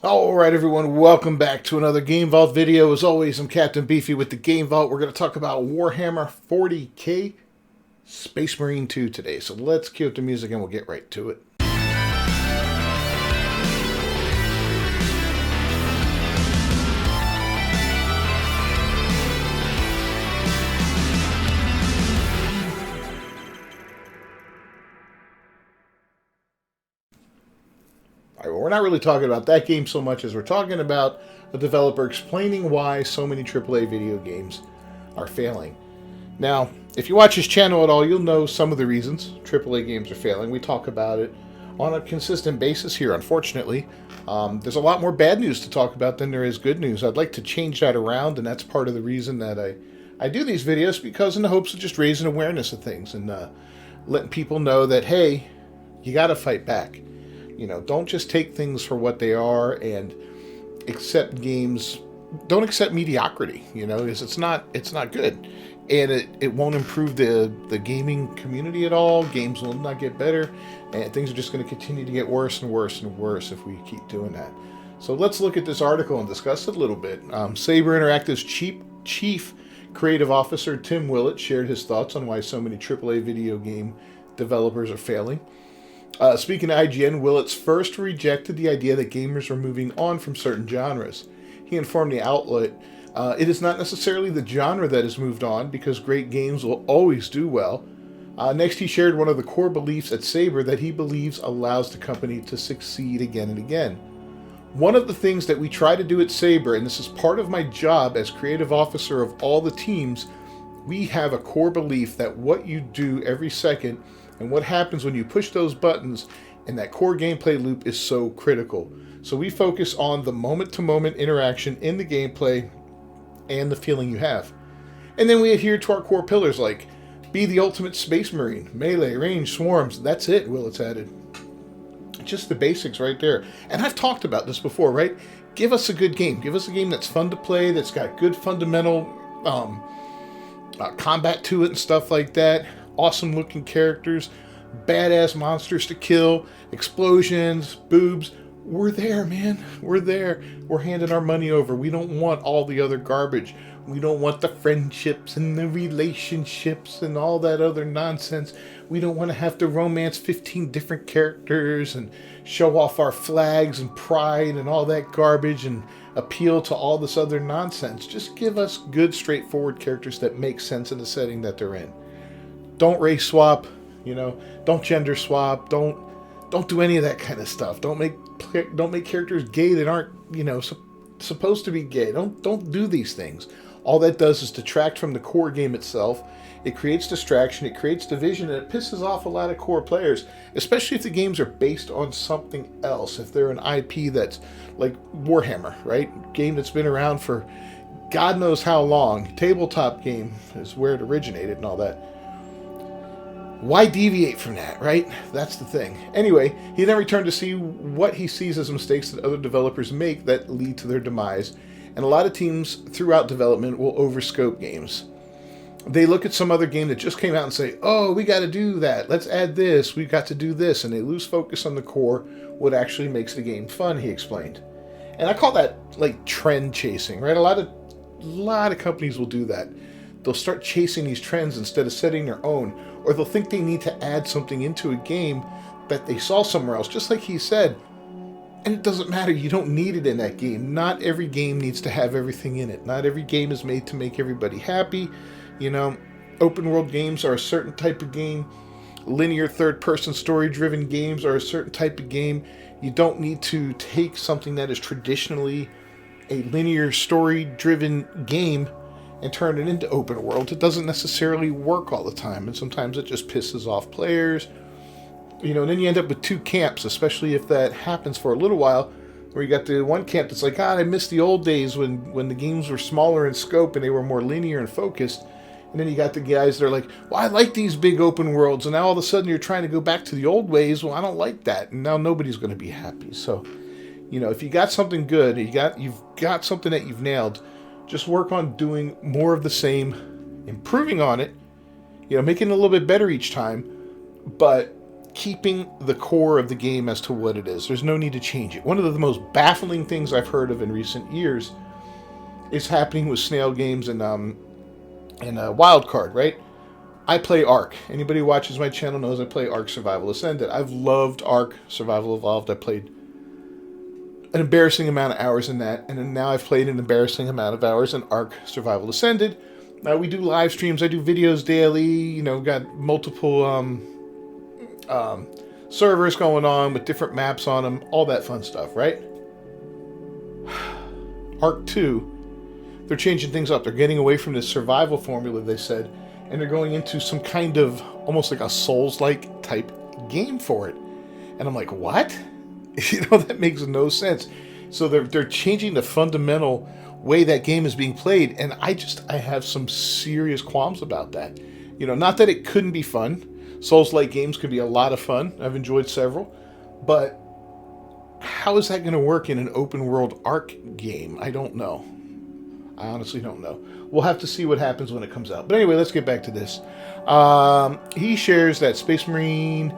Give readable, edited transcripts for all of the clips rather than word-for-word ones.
Alright everyone, welcome back to another Game Vault video. As always, I'm Captain Beefy with the Game Vault. We're going to talk about Warhammer 40k Space Marine 2 today. So let's cue up the music and we'll get right to it. We're not really talking about that game so much as we're talking about a developer explaining why so many AAA video games are failing. Now, if you watch his channel at all, you'll know some of the reasons AAA games are failing. We talk about it on a consistent basis here, unfortunately. There's a lot more bad news to talk about than there is good news. I'd like to change that around, and that's part of the reason that I do these videos, because in the hopes of just raising awareness of things and letting people know that, hey, you got to fight back. You know, don't just take things for what they are and accept games. Don't accept mediocrity, you know, because it's not good. And it won't improve the gaming community at all. Games will not get better. And things are just going to continue to get worse and worse and worse if we keep doing that. So let's look at this article and discuss it a little bit. Saber Interactive's Chief Creative Officer Tim Willett shared his thoughts on why so many AAA video game developers are failing. Speaking to IGN, Willits first rejected the idea that gamers are moving on from certain genres. He informed the outlet, it is not necessarily the genre that has moved on, because great games will always do well. Next, he shared one of the core beliefs at Saber that he believes allows the company to succeed again and again. One of the things that we try to do at Saber, and this is part of my job as creative officer of all the teams, we have a core belief that what you do every second and what happens when you push those buttons and that core gameplay loop is so critical. So we focus on the moment-to-moment interaction in the gameplay and the feeling you have. And then we adhere to our core pillars like be the ultimate space marine, melee, range, swarms. That's it, Willits added. Just the basics right there. And I've talked about this before, right? Give us a good game. Give us a game that's fun to play, that's got good fundamental combat to it and stuff like that. Awesome looking characters, badass monsters to kill, explosions, boobs. We're there, man. We're there. We're handing our money over. We don't want all the other garbage. We don't want the friendships and the relationships and all that other nonsense. We don't want to have to romance 15 different characters and show off our flags and pride and all that garbage and appeal to all this other nonsense. Just give us good, straightforward characters that make sense in the setting that they're in. Don't race swap, you know. Don't gender swap. Don't do any of that kind of stuff. Don't make characters gay that aren't, you know, supposed to be gay. Don't do these things. All that does is detract from the core game itself. It creates distraction. It creates division, and it pisses off a lot of core players, especially if the games are based on something else. If they're an IP that's like Warhammer, right? Game that's been around for God knows how long. Tabletop game is where it originated and all that. Why deviate from that, right? That's the thing. Anyway, he then returned to see what he sees as mistakes that other developers make that lead to their demise. And a lot of teams throughout development will overscope games. They look at some other game that just came out and say, oh, we got to do that. Let's add this. We've got to do this. And they lose focus on the core, what actually makes the game fun, he explained. And I call that like trend chasing, right? A lot of companies will do that. They'll start chasing these trends instead of setting their own, or they'll think they need to add something into a game that they saw somewhere else, just like he said. And it doesn't matter, you don't need it in that game. Not every game needs to have everything in it. Not every game is made to make everybody happy. You know, open world games are a certain type of game. Linear third-person story-driven games are a certain type of game. You don't need to take something that is traditionally a linear story-driven game and turn it into open world. It doesn't necessarily work all the time, and sometimes it just pisses off players. You know, and then you end up with two camps, especially if that happens for a little while, where you got the one camp that's like, God, I miss the old days when the games were smaller in scope and they were more linear and focused. And then you got the guys that are like, well, I like these big open worlds, and now all of a sudden you're trying to go back to the old ways. Well, I don't like that, and now nobody's going to be happy. So, you know, if you got something good, you've got something that you've nailed, just work on doing more of the same, improving on it, you know, making it a little bit better each time, but keeping the core of the game as to what it is. There's no need to change it. One of the most baffling things I've heard of in recent years is happening with Snail Games and Wildcard, right? I play Ark. Anybody who watches my channel knows I play Ark Survival Ascended. I've loved Ark Survival Evolved. I played an embarrassing amount of hours in that, and then now I've played an embarrassing amount of hours in Ark Survival Ascended. We do live streams. I do videos daily. You know, got multiple servers going on with different maps on them, all that fun stuff, right? Ark 2, they're changing things up. They're getting away from this survival formula, they said, and they're going into some kind of almost like a Souls-like type game for it. And I'm like, what? You know, that makes no sense. So they're changing the fundamental way that game is being played, and I have some serious qualms about that. You know, not that it couldn't be fun. Souls-like games could be a lot of fun. I've enjoyed several. But how is that going to work in an open-world Ark game? I don't know. I honestly don't know. We'll have to see what happens when it comes out. But anyway, let's get back to this. He shares that Space Marine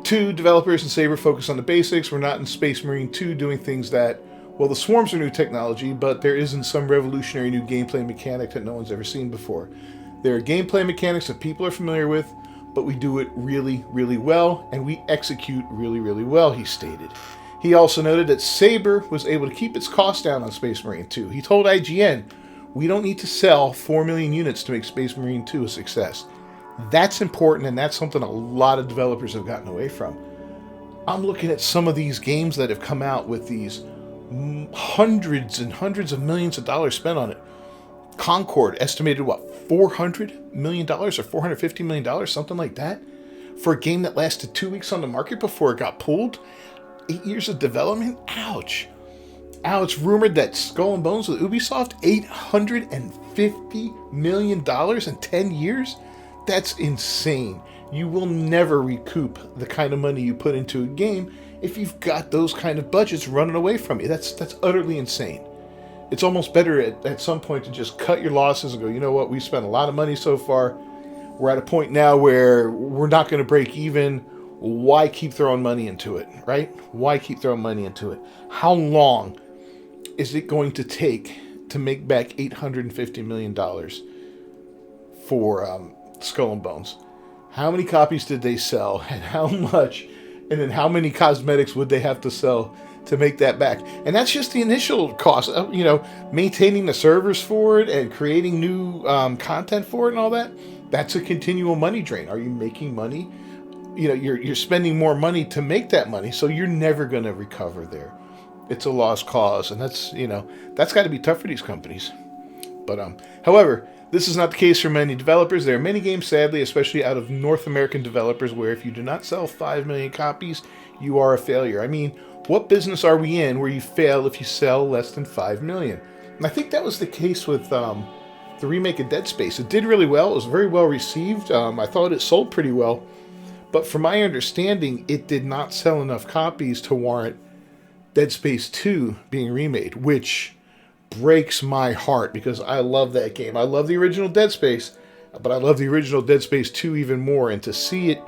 2 developers and Saber focus on the basics. We're not in Space Marine 2 doing things that, well, the swarms are new technology, but there isn't some revolutionary new gameplay mechanic that no one's ever seen before. There are gameplay mechanics that people are familiar with, but we do it really, really well, and we execute really, really well, he stated. He also noted that Saber was able to keep its cost down on Space Marine 2. He told IGN, "We don't need to sell 4 million units to make Space Marine 2 a success." That's important, and that's something a lot of developers have gotten away from. I'm looking at some of these games that have come out with these hundreds and hundreds of millions of dollars spent on it. Concord estimated, $400 million or $450 million, something like that, for a game that lasted 2 weeks on the market before it got pulled. 8 years of development? Ouch. It's rumored that Skull and Bones with Ubisoft, $850 million in 10 years? That's insane. You will never recoup the kind of money you put into a game if you've got those kind of budgets running away from you. That's utterly insane. It's almost better at some point to just cut your losses and go, you know what, we spent a lot of money so far. We're at a point now where we're not going to break even. Why keep throwing money into it, right? Why keep throwing money into it? How long is it going to take to make back $850 million for Skull and Bones? How many copies did they sell, and how much, and then how many cosmetics would they have to sell to make that back? And that's just the initial cost, maintaining the servers for it and creating new content for it and all that. That's a continual money drain. Are you making money? You know, you're spending more money to make that money, so you're never going to recover there. It's a lost cause, and that's got to be tough for these companies. But however, this is not the case for many developers. There are many games, sadly, especially out of North American developers, where if you do not sell 5 million copies, you are a failure. I mean, what business are we in where you fail if you sell less than 5 million? And I think that was the case with the remake of Dead Space. It did really well. It was very well received. I thought it sold pretty well. But from my understanding, it did not sell enough copies to warrant Dead Space 2 being remade, which breaks my heart because I love that game. I love the original Dead Space, but I love the original Dead Space 2 even more. And to see it,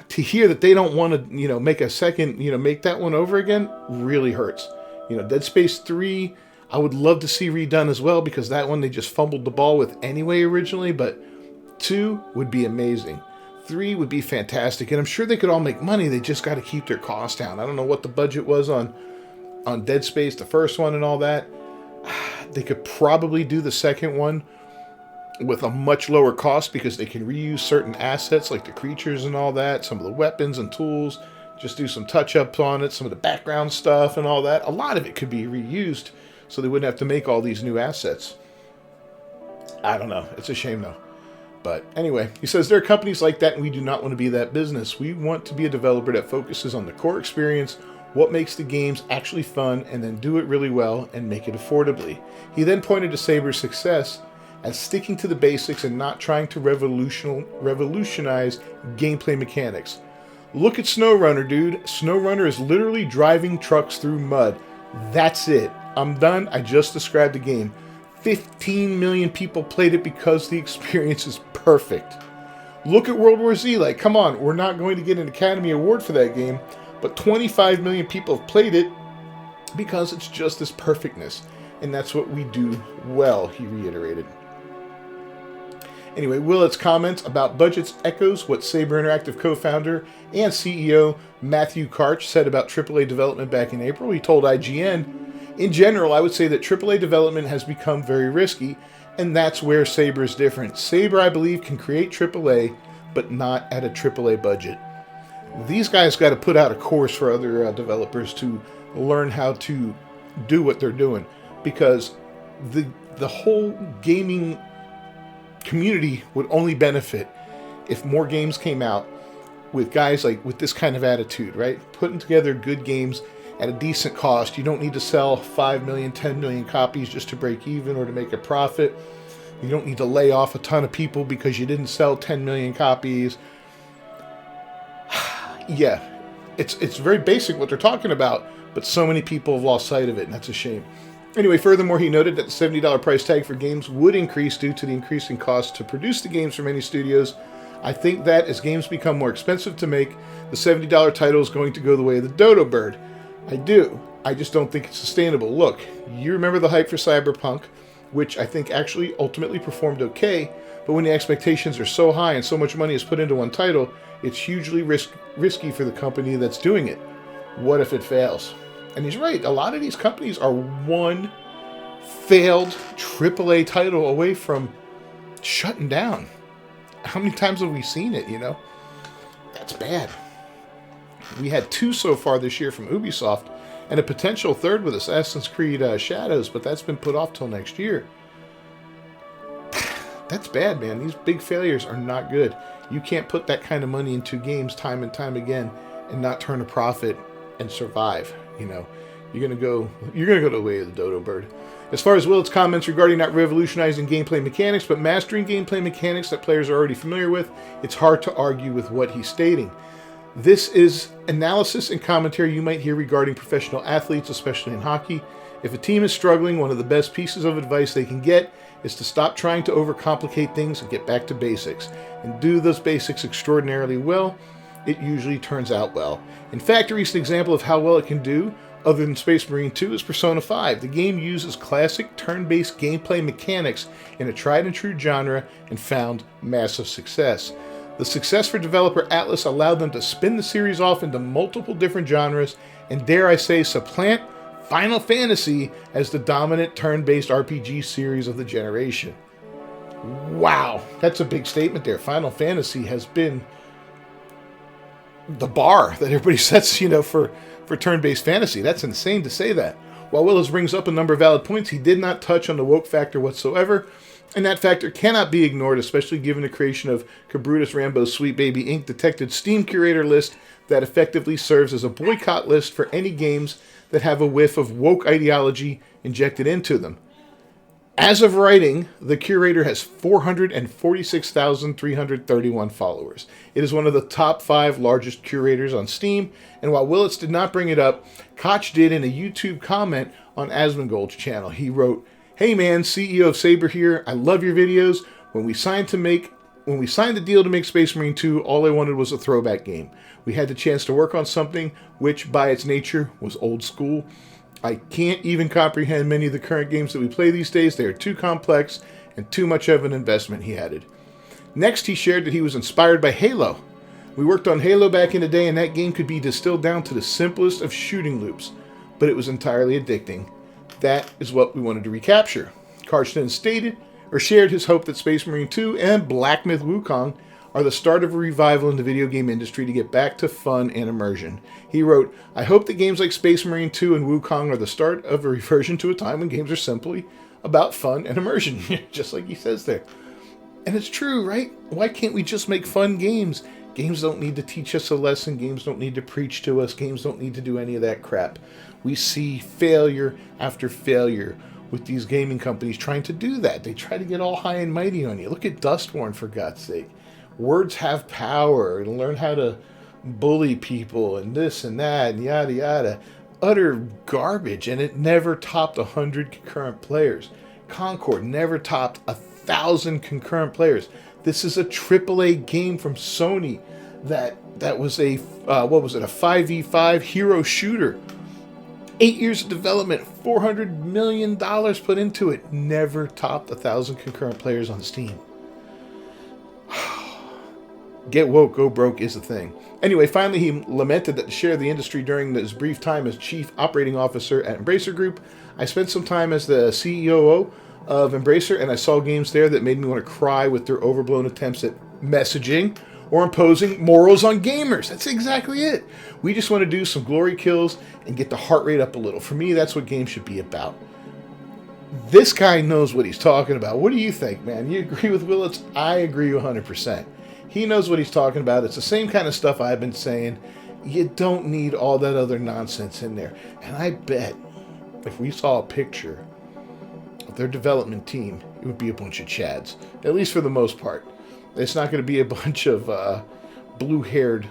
to hear that they don't want to, make a second, make that one over again, really hurts. Dead Space 3, I would love to see redone as well, because that one they just fumbled the ball with anyway originally, but 2 would be amazing. 3 would be fantastic, and I'm sure they could all make money. They just got to keep their costs down. I don't know what the budget was on Dead Space, the first one and all that. They could probably do the second one with a much lower cost because they can reuse certain assets like the creatures and all that, some of the weapons and tools, just do some touch-ups on it, some of the background stuff and all that. A lot of it could be reused so they wouldn't have to make all these new assets. I don't know. It's a shame, though. But anyway, he says there are companies like that, and we do not want to be that business. We want to be a developer that focuses on the core experience, what makes the games actually fun, and then do it really well and make it affordably. He then pointed to Saber's success as sticking to the basics and not trying to revolutionize gameplay mechanics. Look at Snowrunner, dude. Snowrunner is literally driving trucks through mud. That's it. I'm done. I just described the game. 15 million people played it because the experience is perfect. Look at World War Z. Like, come on, we're not going to get an Academy Award for that game, but 25 million people have played it because it's just this perfectness. And that's what we do well, he reiterated. Anyway, Willett's comments about budgets echoes what Saber Interactive co-founder and CEO Matthew Karch said about AAA development back in April. He told IGN, in general, I would say that AAA development has become very risky, and that's where Saber is different. Saber, I believe, can create AAA, but not at a AAA budget. These guys got to put out a course for other developers to learn how to do what they're doing, because the whole gaming community would only benefit if more games came out with guys like with this kind of attitude, right? Putting together good games at a decent cost. You don't need to sell 5 million, 10 million copies just to break even or to make a profit. You don't need to lay off a ton of people because you didn't sell 10 million copies. Yeah, it's very basic what they're talking about, but so many people have lost sight of it, and that's a shame. Anyway, furthermore, he noted that the $70 price tag for games would increase due to the increasing cost to produce the games for many studios. I think that as games become more expensive to make, the $70 title is going to go the way of the dodo bird. I do. I just don't think it's sustainable. Look, you remember the hype for Cyberpunk, which I think actually ultimately performed okay, but when the expectations are so high and so much money is put into one title, it's hugely risky for the company that's doing it. What if it fails? And he's right. A lot of these companies are one failed AAA title away from shutting down. How many times have we seen it, you know? That's bad. We had 2 so far this year from Ubisoft, and a potential third with Assassin's Creed Shadows, but that's been put off till next year. That's bad, man. These big failures are not good. You can't put that kind of money into games time and time again and not turn a profit and survive. You know, you're gonna go the way of the dodo bird. As far as Willett's comments regarding not revolutionizing gameplay mechanics, but mastering gameplay mechanics that players are already familiar with, it's hard to argue with what he's stating. This is analysis and commentary you might hear regarding professional athletes, especially in hockey. If a team is struggling, one of the best pieces of advice they can get is to stop trying to overcomplicate things and get back to basics. And do those basics extraordinarily well, it usually turns out well. In fact, a recent example of how well it can do, other than Space Marine 2, is Persona 5. The game uses classic turn-based gameplay mechanics in a tried-and-true genre and found massive success. The success for developer Atlas allowed them to spin the series off into multiple different genres and, dare I say, supplant Final Fantasy as the dominant turn-based RPG series of the generation. Wow, that's a big statement there. Final Fantasy has been the bar that everybody sets, you know, for turn-based fantasy. That's insane to say that. While Willis brings up a number of valid points, he did not touch on the woke factor whatsoever, and that factor cannot be ignored, especially given the creation of Cabrutus Rambo's Sweet Baby Inc. detected Steam curator list that effectively serves as a boycott list for any games that have a whiff of woke ideology injected into them. As of writing, the curator has 446,331 followers. It is one of the top 5 largest curators on Steam, and while Willits did not bring it up, Koch did in a YouTube comment on Asmongold's channel. He wrote, "Hey man, CEO of Saber here. I love your videos. When we signed the deal to make Space Marine 2, all I wanted was a throwback game. We had the chance to work on something which, by its nature, was old school. I can't even comprehend many of the current games that we play these days. They are too complex and too much of an investment," he added. Next, he shared that he was inspired by Halo. "We worked on Halo back in the day, and that game could be distilled down to the simplest of shooting loops, but it was entirely addicting. That is what we wanted to recapture." Karch then shared his hope that Space Marine 2 and Black Myth Wukong are the start of a revival in the video game industry to get back to fun and immersion. He wrote, "I hope that games like Space Marine 2 and Wukong are the start of a reversion to a time when games are simply about fun and immersion," just like he says there. And it's true, right? Why can't we just make fun games? Games don't need to teach us a lesson. Games don't need to preach to us. Games don't need to do any of that crap. We see failure after failure with these gaming companies trying to do that. They try to get all high and mighty on you. Look at Dustborn, for God's sake. Words have power, and learn how to bully people and this and that and yada yada. Utter garbage, and it never topped 100 concurrent players. Concord never topped 1,000 concurrent players. This is a AAA game from Sony that was a, what was it, a 5v5 hero shooter. 8 years of development, $400 million put into it. Never topped 1,000 concurrent players on Steam. Get woke, go broke is the thing. Anyway, finally he lamented that to share the industry during his brief time as Chief Operating Officer at Embracer Group, I spent some time as the CEO of Embracer, and I saw games there that made me want to cry with their overblown attempts at messaging or imposing morals on gamers. That's exactly it. We just want to do some glory kills and get the heart rate up a little. For me, that's what games should be about. This guy knows what he's talking about. What do you think, man? You agree with Willits? I agree 100%. He knows what he's talking about. It's the same kind of stuff I've been saying. You don't need all that other nonsense in there. And I bet if we saw a picture of their development team, it would be a bunch of Chads. At least for the most part. It's not going to be a bunch of blue-haired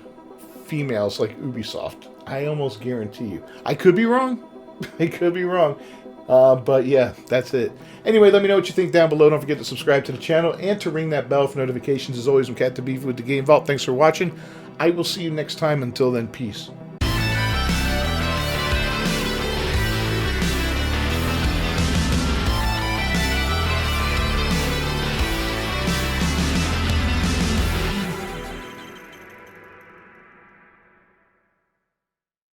females like Ubisoft. I almost guarantee you. I could be wrong. I could be wrong. But yeah, that's it. Anyway, let me know what you think down below. Don't forget to subscribe to the channel and to ring that bell for notifications. As always, I'm Cat the Beef with the Game Vault. Thanks for watching. I will see you next time. Until then, peace.